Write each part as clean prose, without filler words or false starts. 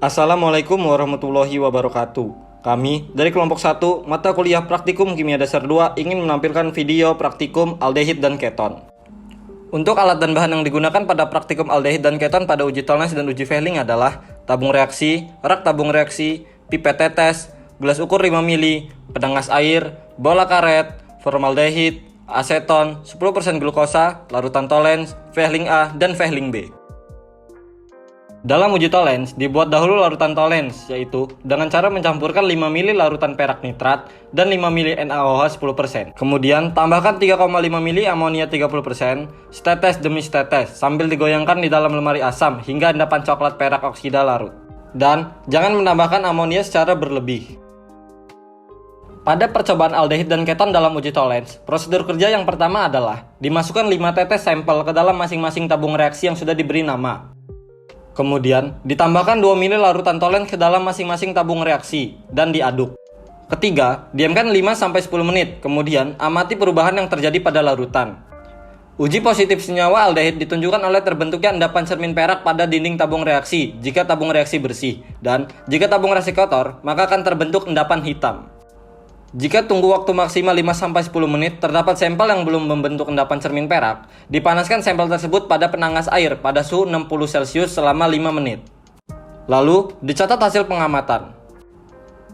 Assalamualaikum warahmatullahi wabarakatuh. Kami dari kelompok 1 mata kuliah praktikum kimia dasar 2 ingin menampilkan video praktikum aldehid dan keton. Untuk alat dan bahan yang digunakan pada praktikum aldehid dan keton pada uji Tolnes dan uji Fehling adalah tabung reaksi, rak tabung reaksi, pipet tetes, gelas ukur 5 mili, penangas air, bola karet, formaldehid, aseton, 10% glukosa, larutan Tolens, Fehling A dan Fehling B. Dalam uji Tolens, dibuat dahulu larutan Tolens, yaitu dengan cara mencampurkan 5 mili larutan perak nitrat dan 5 mili NaOH 10%. Kemudian, tambahkan 3,5 mili amonia 30%, setetes demi setetes, sambil digoyangkan di dalam lemari asam hingga endapan coklat perak oksida larut. Dan, jangan menambahkan amonia secara berlebih. Pada percobaan aldehid dan keton dalam uji Tolens, prosedur kerja yang pertama adalah dimasukkan 5 tetes sampel ke dalam masing-masing tabung reaksi yang sudah diberi nama. Kemudian, ditambahkan 2 mili larutan Tolens ke dalam masing-masing tabung reaksi dan diaduk. Ketiga, diamkan 5-10 menit, kemudian amati perubahan yang terjadi pada larutan. Uji positif senyawa aldehid ditunjukkan oleh terbentuknya endapan cermin perak pada dinding tabung reaksi jika tabung reaksi bersih, dan jika tabung reaksi kotor, maka akan terbentuk endapan hitam. Jika tunggu waktu maksimal 5-10 menit, terdapat sampel yang belum membentuk endapan cermin perak, dipanaskan sampel tersebut pada penangas air pada suhu 60 Celcius selama 5 menit. Lalu, dicatat hasil pengamatan.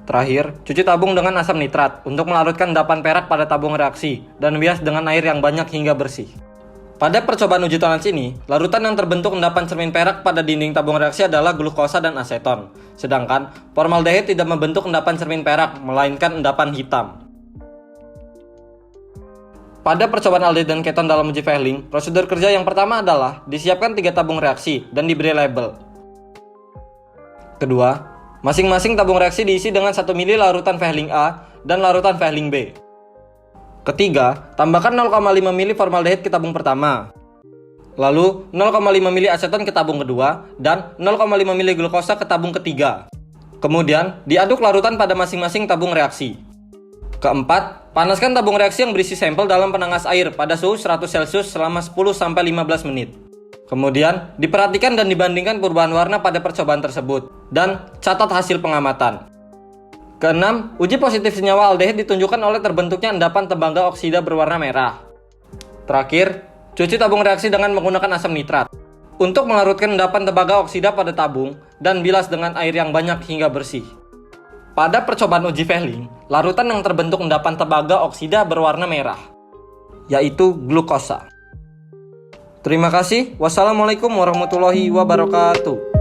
Terakhir, cuci tabung dengan asam nitrat untuk melarutkan endapan perak pada tabung reaksi dan bias dengan air yang banyak hingga bersih. Pada percobaan uji Tolens ini, larutan yang terbentuk endapan cermin perak pada dinding tabung reaksi adalah glukosa dan aseton. Sedangkan, formaldehid tidak membentuk endapan cermin perak, melainkan endapan hitam. Pada percobaan aldehid dan keton dalam uji Fehling, prosedur kerja yang pertama adalah disiapkan 3 tabung reaksi dan diberi label. Kedua, masing-masing tabung reaksi diisi dengan 1 mili larutan Fehling A dan larutan Fehling B. Ketiga, tambahkan 0,5 mili formaldehid ke tabung pertama. Lalu, 0,5 mili aseton ke tabung kedua dan 0,5 mili glukosa ke tabung ketiga. Kemudian, diaduk larutan pada masing-masing tabung reaksi. Keempat, panaskan tabung reaksi yang berisi sampel dalam penangas air pada suhu 100 Celcius selama 10-15 menit. Kemudian, diperhatikan dan dibandingkan perubahan warna pada percobaan tersebut dan catat hasil pengamatan. Keenam, uji positif senyawa aldehid ditunjukkan oleh terbentuknya endapan tembaga oksida berwarna merah. Terakhir, cuci tabung reaksi dengan menggunakan asam nitrat untuk melarutkan endapan tembaga oksida pada tabung dan bilas dengan air yang banyak hingga bersih. Pada percobaan uji Fehling, larutan yang terbentuk endapan tembaga oksida berwarna merah, yaitu glukosa. Terima kasih. Wassalamualaikum warahmatullahi wabarakatuh.